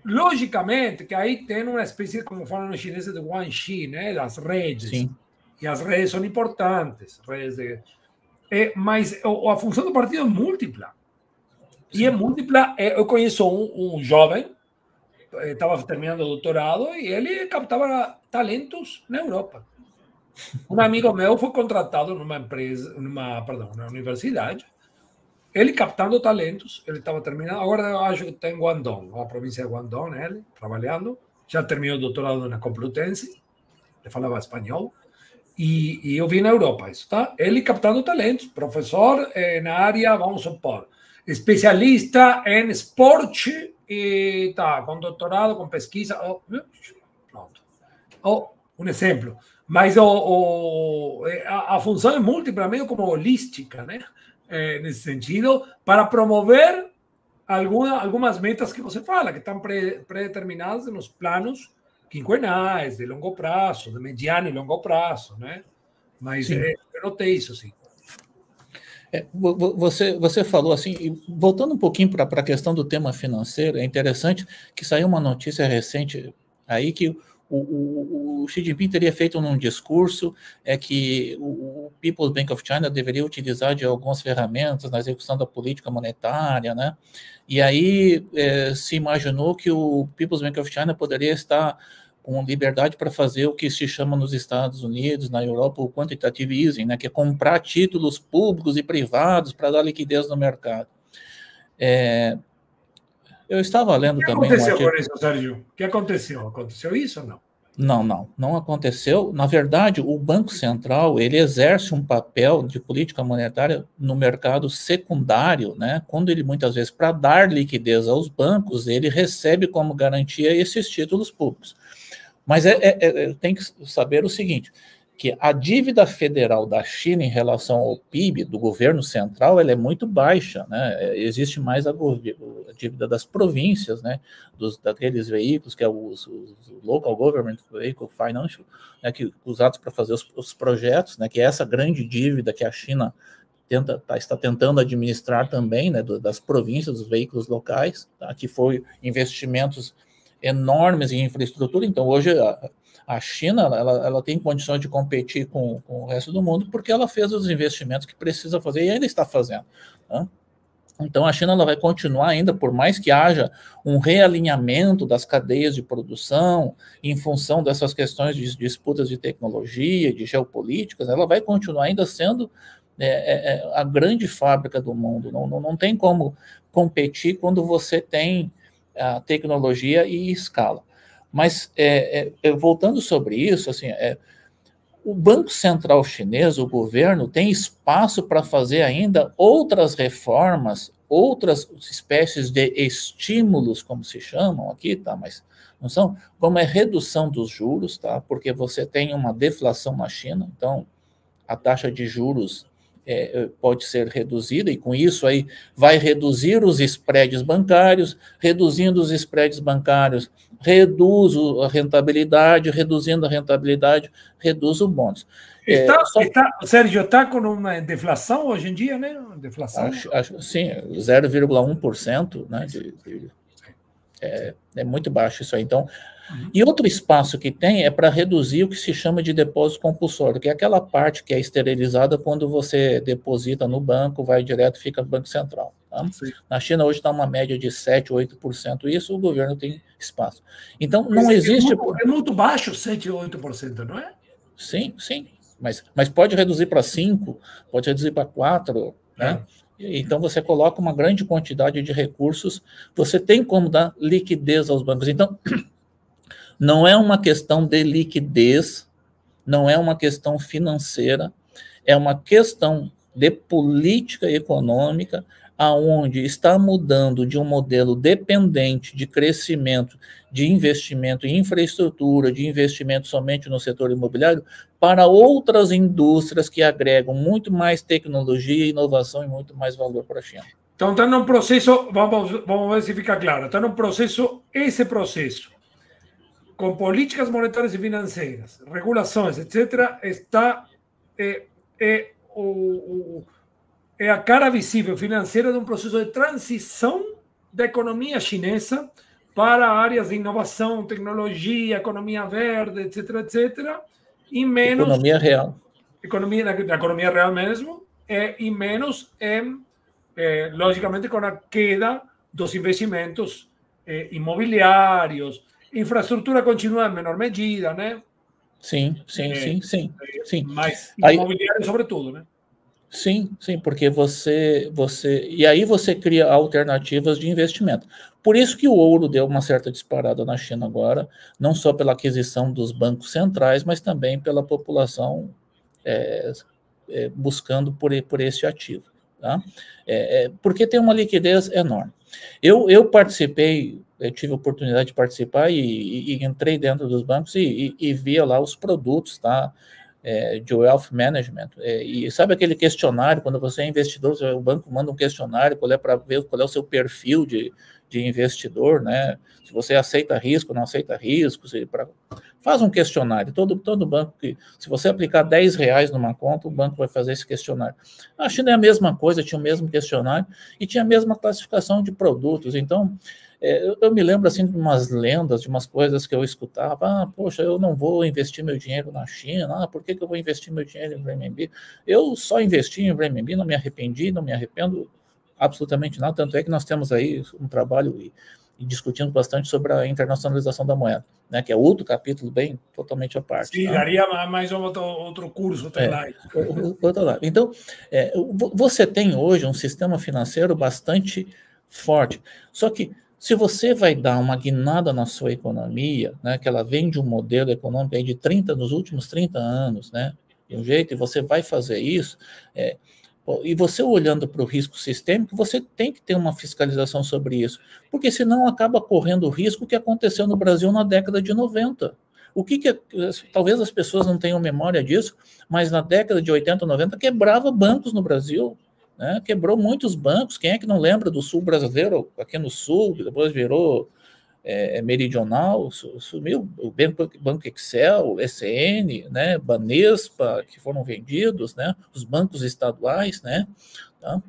Logicamente, que aí tem uma espécie, como falam os chineses, de guanxi, né? Das redes. Sim. E as redes são importantes. Mas a função do partido é múltipla. Sim. E é múltipla. Eu conheço um jovem, estava terminando o doutorado, e ele captava talentos na Europa. Um amigo meu foi contratado numa empresa, numa universidade, ele captando talentos, ele estava terminando, agora eu acho que está em Guangdong, a província de Guangdong, ele, trabalhando, já terminou o doutorado na Complutense, ele falava espanhol, e eu vi na Europa isso, tá? Ele captando talentos, professor na área, vamos supor, especialista em esporte, e tá, com doutorado, com pesquisa, pronto. Um exemplo. Mas a função é múltipla, meio como holística, né? Nesse sentido, para promover algumas metas que você fala, que estão pré-determinadas nos planos quinquenais, de longo prazo, de mediano e longo prazo, né? Mas eu notei isso, sim. Você falou assim, e voltando um pouquinho para a questão do tema financeiro, é interessante que saiu uma notícia recente aí que o Xi Jinping teria feito num discurso que o People's Bank of China deveria utilizar de algumas ferramentas na execução da política monetária, né? E aí se imaginou que o People's Bank of China poderia estar com liberdade para fazer o que se chama nos Estados Unidos, na Europa, o quantitative easing, né? Que é comprar títulos públicos e privados para dar liquidez no mercado. Eu estava lendo também... O que aconteceu com isso, Sérgio? O que aconteceu? Aconteceu isso ou não? Não aconteceu. Na verdade, o Banco Central, ele exerce um papel de política monetária no mercado secundário, né? Quando ele, muitas vezes, para dar liquidez aos bancos, ele recebe como garantia esses títulos públicos. Mas tem que saber o seguinte, que a dívida federal da China em relação ao PIB do governo central, ela é muito baixa, né? Existe mais a dívida das províncias, né? Daqueles veículos que é os Local Government Vehicle Financial, né? Que usados para fazer os projetos, né? Que é essa grande dívida que a China está tentando administrar também, né? Das províncias, dos veículos locais, tá? Que foi investimentos enormes em infraestrutura. Então, hoje a China ela tem condições de competir com o resto do mundo porque ela fez os investimentos que precisa fazer e ainda está fazendo. Tá? Então, a China ela vai continuar ainda, por mais que haja um realinhamento das cadeias de produção em função dessas questões de disputas de tecnologia, de geopolíticas, ela vai continuar ainda sendo a grande fábrica do mundo. Não tem como competir quando você tem a tecnologia e escala. Mas, voltando sobre isso, assim, o Banco Central Chinês, o governo, tem espaço para fazer ainda outras reformas, outras espécies de estímulos, como se chamam aqui, tá? Mas não são, como é redução dos juros, tá? Porque você tem uma deflação na China, então a taxa de juros pode ser reduzida, e com isso aí vai reduzir os spreads bancários, reduzindo os spreads bancários, reduz a rentabilidade, reduzindo a rentabilidade, reduz o bônus. Sérgio, está com uma deflação hoje em dia, né? Deflação? Sim, 0,1%, né? É muito baixo isso aí. Então, e outro espaço que tem é para reduzir o que se chama de depósito compulsório, que é aquela parte que é esterilizada quando você deposita no banco, vai direto, fica no Banco Central. Tá? Na China hoje está uma média de 7%, 8%, isso o governo tem espaço. Então, não existe... É muito baixo, 7% ou 8%, não é? Sim, mas pode reduzir para 5%, pode reduzir para 4%, né? Então, você coloca uma grande quantidade de recursos, você tem como dar liquidez aos bancos. Então, não é uma questão de liquidez não é uma questão financeira, é uma questão de política econômica, aonde está mudando de um modelo dependente de crescimento, de investimento em infraestrutura, de investimento somente no setor imobiliário, para outras indústrias que agregam muito mais tecnologia, inovação e muito mais valor para a China. Então, está num processo, vamos ver se fica claro, está num processo, esse processo, com políticas monetárias e financeiras, regulações, etc., está a cara visível financeira de um processo de transição da economia chinesa para áreas de inovação, tecnologia, economia verde, etc., etc., e menos... Economia real. Da economia real mesmo, e menos logicamente com a queda dos investimentos imobiliários. Infraestrutura continua em menor medida, né? Sim. Mas imobiliário sobretudo, né? Sim, porque e aí você cria alternativas de investimento. Por isso que o ouro deu uma certa disparada na China agora, não só pela aquisição dos bancos centrais, mas também pela população buscando por esse ativo, tá? Porque tem uma liquidez enorme. Eu participei, tive a oportunidade de participar e entrei dentro dos bancos e via lá os produtos, tá? De wealth management, e sabe aquele questionário, quando você é investidor, o banco manda um questionário para ver qual é o seu perfil de investidor, né? Se você aceita risco, não aceita risco, faz um questionário, todo banco, se você aplicar R$10 numa conta, o banco vai fazer esse questionário. A China é a mesma coisa, tinha o mesmo questionário e tinha a mesma classificação de produtos. Então, eu me lembro assim de umas lendas, de umas coisas que eu escutava. Poxa, eu não vou investir meu dinheiro na China. Por que eu vou investir meu dinheiro em renminbi? Eu só investi em renminbi, não me arrependi, não me arrependo absolutamente nada. Tanto é que nós temos aí um trabalho e discutindo bastante sobre a internacionalização da moeda, né, que é outro capítulo bem totalmente à parte. Sim, tá? Daria mais outro curso. Então, você tem hoje um sistema financeiro bastante forte. Só que se você vai dar uma guinada na sua economia, né, que ela vem de um modelo econômico aí nos últimos 30 anos, né, de um jeito, e você vai fazer isso, e você olhando para o risco sistêmico, você tem que ter uma fiscalização sobre isso, porque senão acaba correndo o risco que aconteceu no Brasil na década de 90. Talvez as pessoas não tenham memória disso, mas na década de 80, 90, quebrava bancos no Brasil, né? Quebrou muitos bancos. Quem é que não lembra do Sul brasileiro, aqui no Sul, que depois virou Meridional, sumiu o Banco Excel, SN, né, Banespa, que foram vendidos, né, os bancos estaduais, né, tá?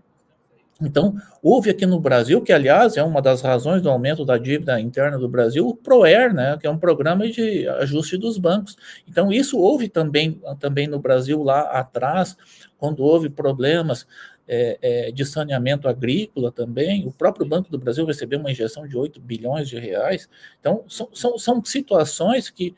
Então, houve aqui no Brasil, que aliás é uma das razões do aumento da dívida interna do Brasil, o PROER, né, que é um programa de ajuste dos bancos. Então, isso houve também no Brasil lá atrás, quando houve problemas de saneamento agrícola também. O próprio Banco do Brasil recebeu uma injeção de 8 bilhões de reais. Então, são situações que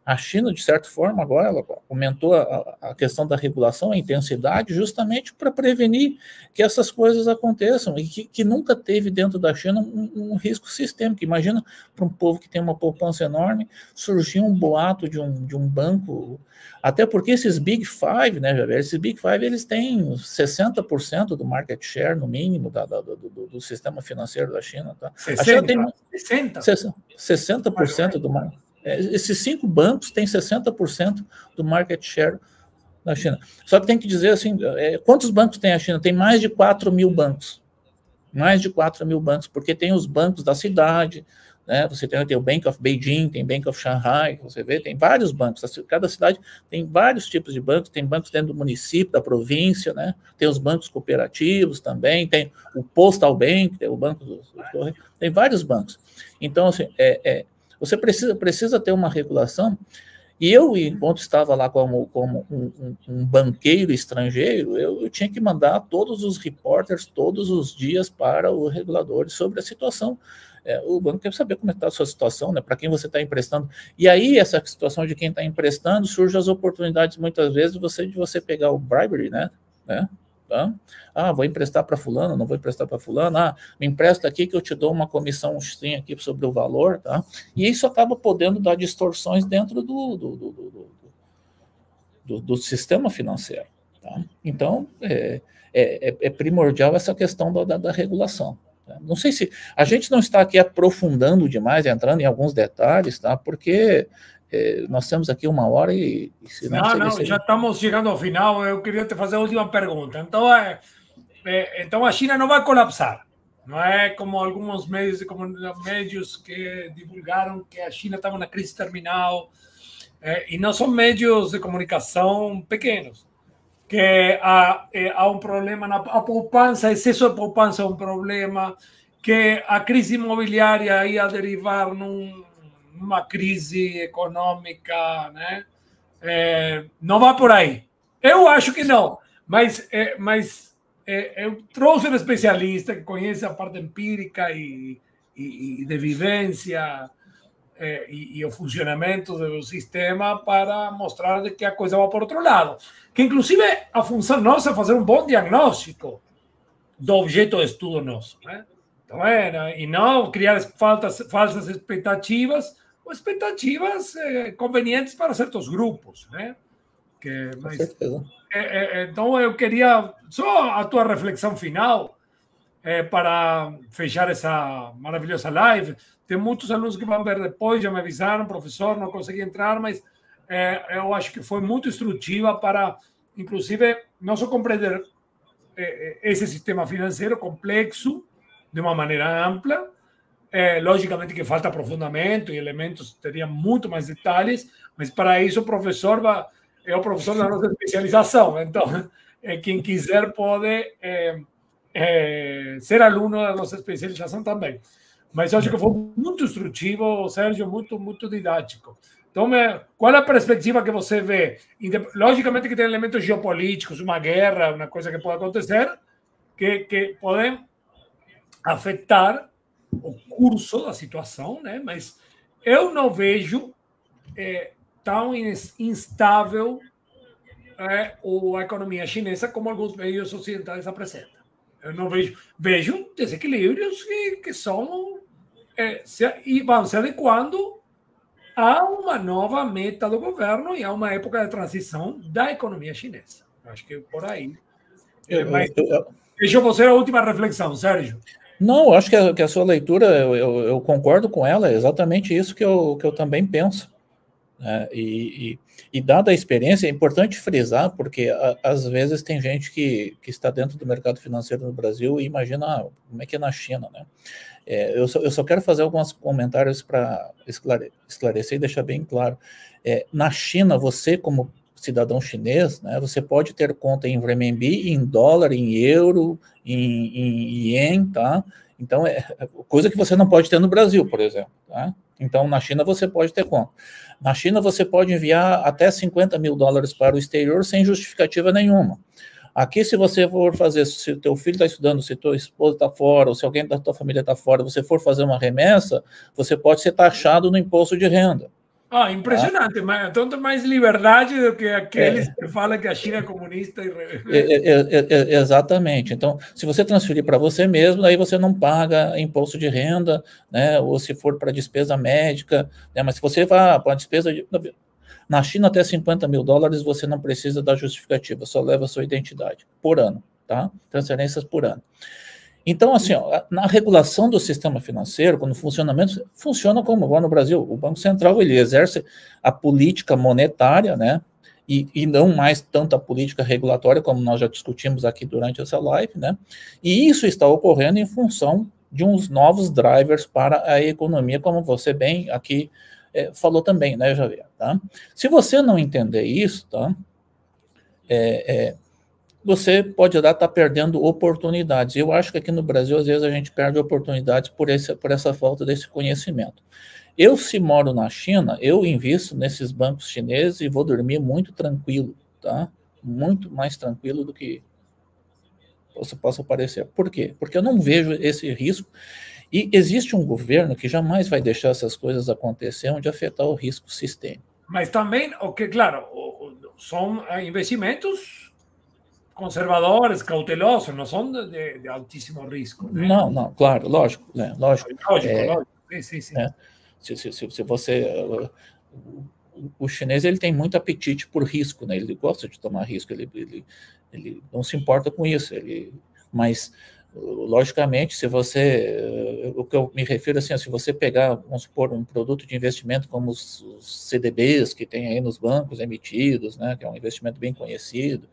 a China, de certa forma, agora ela aumentou a questão da regulação, a intensidade, justamente para prevenir que essas coisas aconteçam e que nunca teve dentro da China um risco sistêmico. Imagina, para um povo que tem uma poupança enorme, surgir um boato de um banco, até porque esses Big Five, né, Javier, esses Big Five, eles têm 60% do market share, no mínimo, do sistema financeiro da China. Tá? 60%? A China tem 60% do market. Esses 5 bancos têm 60% do market share na China. Só que tem que dizer assim, quantos bancos tem a China? Tem mais de 4 mil bancos. Mais de 4 mil bancos, porque tem os bancos da cidade, né? Você tem o Bank of Beijing, tem Bank of Shanghai, você vê, tem vários bancos. Cada cidade tem vários tipos de bancos, tem bancos dentro do município, da província, né? Tem os bancos cooperativos também, tem o Postal Bank, tem o banco tem vários bancos. Então, assim, você precisa ter uma regulação, e eu, enquanto estava lá como um banqueiro estrangeiro, eu tinha que mandar todos os reporters, todos os dias, para o regulador sobre a situação. O banco quer saber como está a sua situação, né, para quem você está emprestando. E aí, essa situação de quem está emprestando, surgem as oportunidades, muitas vezes, de você pegar o bribery, né? Tá? Vou emprestar para fulano, não vou emprestar para fulano, me empresta aqui que eu te dou uma comissão aqui sobre o valor, tá? E isso acaba podendo dar distorções dentro do sistema financeiro. Tá? Então, é primordial essa questão da regulação. Tá? Não sei se a gente não está aqui aprofundando demais, entrando em alguns detalhes, tá? Porque nós temos aqui 1 hora e senão não, já estamos chegando ao final. Eu queria te fazer a última pergunta. Então a China não vai colapsar. Não é como alguns médios que divulgaram que a China estava na crise terminal. E não são médios de comunicação pequenos. Que há um problema na poupança, excesso de poupança é um problema, que a crise imobiliária ia derivar numa crise econômica, né? Não vai por aí. Eu acho que não, mas eu trouxe um especialista que conhece a parte empírica e de vivência e o funcionamento do sistema para mostrar de que a coisa vai por outro lado. Que, inclusive, a função nossa é fazer um bom diagnóstico do objeto de estudo nosso, né? Então, e não criar falsas expectativas ou expectativas convenientes para certos grupos, né? Então, eu queria só a tua reflexão final para fechar essa maravilhosa live. Tem muitos alunos que vão ver depois, já me avisaram, professor, não consegui entrar, mas eu acho que foi muito instrutiva para, inclusive, não só compreender esse sistema financeiro complexo de uma maneira ampla. Logicamente que falta aprofundamento e elementos teriam muito mais detalhes, mas para isso o professor é o professor da nossa especialização. Então, quem quiser pode ser aluno da nossa especialização também. Mas eu acho que foi muito instrutivo, Sérgio, muito didático. Então, qual é a perspectiva que você vê? Logicamente que tem elementos geopolíticos, uma guerra, uma coisa que pode acontecer, que podem afetar o curso da situação, né? Mas eu não vejo tão instável a economia chinesa como alguns meios ocidentais apresentam. Eu não vejo desequilíbrios que são e vão se adequando a uma nova meta do governo e a uma época de transição da economia chinesa. Acho que por aí. Deixa você a última reflexão, Sérgio. Não, acho que a sua leitura, eu concordo com ela, é exatamente isso que eu também penso. E dada a experiência, é importante frisar, porque às vezes tem gente que está dentro do mercado financeiro no Brasil e imagina como é que é na China, né? Eu só quero fazer alguns comentários para esclarecer e deixar bem claro. Na China, você como cidadão chinês, né, você pode ter conta em renminbi, em dólar, em euro, em ien, tá? Então, coisa que você não pode ter no Brasil, por exemplo, tá? Então, na China você pode ter conta. Na China você pode enviar até $50 mil para o exterior sem justificativa nenhuma. Aqui, se você for fazer, se o teu filho está estudando, se tua esposa está fora, ou se alguém da tua família está fora, você for fazer uma remessa, você pode ser taxado no imposto de renda. Impressionante, mas tanto mais liberdade do que aqueles que falam que a China é comunista. Exatamente. Então, se você transferir para você mesmo, aí você não paga imposto de renda, né? Ou se for para despesa médica, né? Mas se você vai para a despesa na China até $50 mil você não precisa da justificativa, só leva a sua identidade por ano, tá? Transferências por ano. Então, assim, na regulação do sistema financeiro, quando o funcionamento funciona como igual no Brasil, o Banco Central ele exerce a política monetária, né? E não mais tanto a política regulatória, como nós já discutimos aqui durante essa live, né? E isso está ocorrendo em função de uns novos drivers para a economia, como você bem aqui falou também, né, Javier? Tá? Se você não entender isso, tá? Você pode estar perdendo oportunidades. Eu acho que aqui no Brasil, às vezes, a gente perde oportunidades por essa falta desse conhecimento. Eu, se moro na China, eu invisto nesses bancos chineses e vou dormir muito tranquilo, tá? Muito mais tranquilo do que possa parecer. Por quê? Porque eu não vejo esse risco. E existe um governo que jamais vai deixar essas coisas acontecer, onde afetar o risco sistêmico. Mas também, claro, são investimentos conservadores, cautelosos, não são de altíssimo risco. Né? Não, claro, lógico. Né? Lógico. Lógico. Sim. Se você... o chinês ele tem muito apetite por risco, né? Ele gosta de tomar risco, ele não se importa com isso, mas logicamente, se você, o que eu me refiro assim, se você pegar, vamos supor, um produto de investimento como os CDBs que tem aí nos bancos emitidos, né, que é um investimento bem conhecido,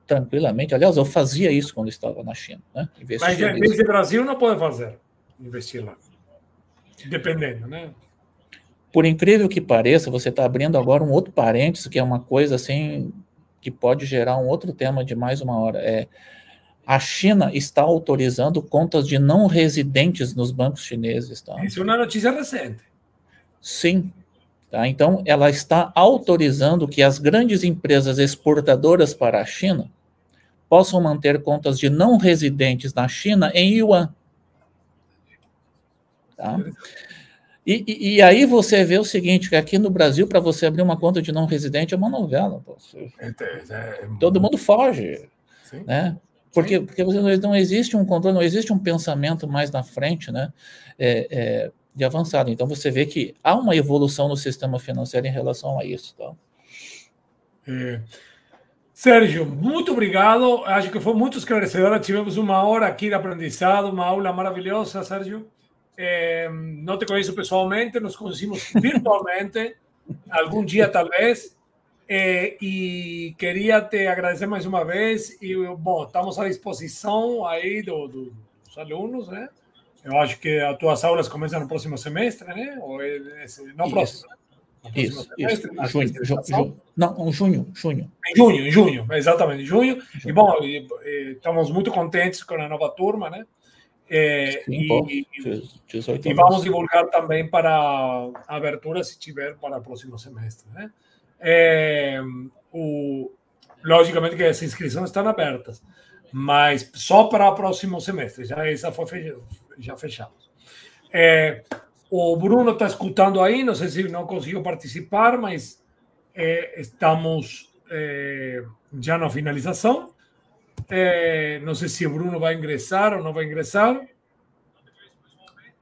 tranquilamente, aliás, eu fazia isso quando estava na China, né? Mas desde Brasil não pode fazer, investir lá, dependendo, né? Por incrível que pareça, você está abrindo agora um outro parênteses, que é uma coisa assim, que pode gerar um outro tema de mais uma hora, a China está autorizando contas de não residentes nos bancos chineses. Tá? Isso é uma notícia recente. Sim. Tá? Então, ela está autorizando que as grandes empresas exportadoras para a China possam manter contas de não residentes na China em yuan. Tá? E aí você vê o seguinte, que aqui no Brasil, para você abrir uma conta de não residente é uma novela. Todo mundo foge. Sim. Né? Porque não existe um controle, não existe um pensamento mais na frente, né, de avançado. Então, você vê que há uma evolução no sistema financeiro em relação a isso. Tá? Sérgio, muito obrigado. Acho que foi muito esclarecedora. Tivemos uma hora aqui de aprendizado, uma aula maravilhosa, Sérgio. Não te conheço pessoalmente, nos conhecimos virtualmente, algum dia talvez. E queria te agradecer mais uma vez e, bom, estamos à disposição aí dos alunos, né? Eu acho que as tuas aulas começam no próximo semestre, né? Ou não próximo, né? Isso. Junho. Em junho, exatamente, em junho. E, bom, estamos muito contentes com a nova turma, né? E vamos divulgar também para a abertura, se tiver, para o próximo semestre, né? Logicamente que as inscrições estão abertas, mas só para o próximo semestre. Já fechamos. O Bruno está escutando aí, não sei se não conseguiu participar, mas estamos já na finalização. Não sei se o Bruno vai ingressar ou não vai ingressar.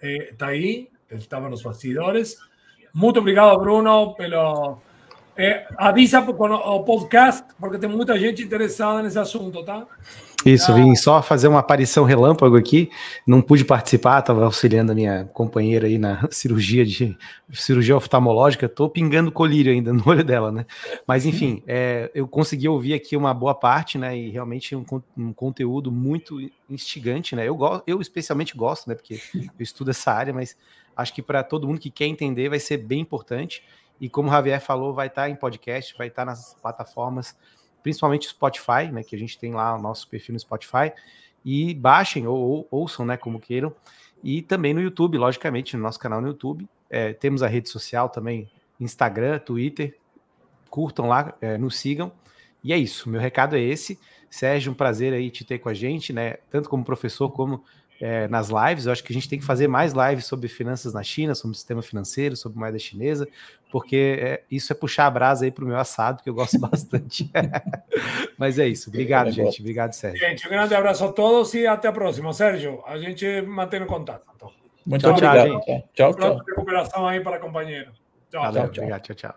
Está aí, ele estava nos bastidores. Muito obrigado, Bruno, pelo... avisa o podcast, porque tem muita gente interessada nesse assunto, tá? Isso, vim só fazer uma aparição relâmpago aqui, não pude participar, estava auxiliando a minha companheira aí na cirurgia oftalmológica, estou pingando colírio ainda no olho dela, né? Mas enfim, eu consegui ouvir aqui uma boa parte, né? E realmente um conteúdo muito instigante, né? Eu especialmente gosto, né? Porque eu estudo essa área, mas acho que para todo mundo que quer entender vai ser bem importante. E como o Javier falou, vai estar em podcast, vai estar nas plataformas, principalmente Spotify, né, que a gente tem lá o nosso perfil no Spotify, e baixem ou ouçam, né, como queiram, e também no YouTube, logicamente, no nosso canal no YouTube. Temos a rede social também, Instagram, Twitter, curtam lá, nos sigam, e é isso, meu recado é esse. Sérgio, um prazer aí te ter com a gente, né, tanto como professor como nas lives. Eu acho que a gente tem que fazer mais lives sobre finanças na China, sobre o sistema financeiro, sobre moeda chinesa, porque isso é puxar a brasa aí para o meu assado, que eu gosto bastante. Mas é isso. Obrigado, gente. Obrigado, Sérgio. Gente, um grande abraço a todos e até a próxima. Sérgio, a gente mantém o contato. Então. Muito obrigado. Gente. Tchau. Pronto, recuperação aí para a companheira. Tchau. Obrigado. Tchau.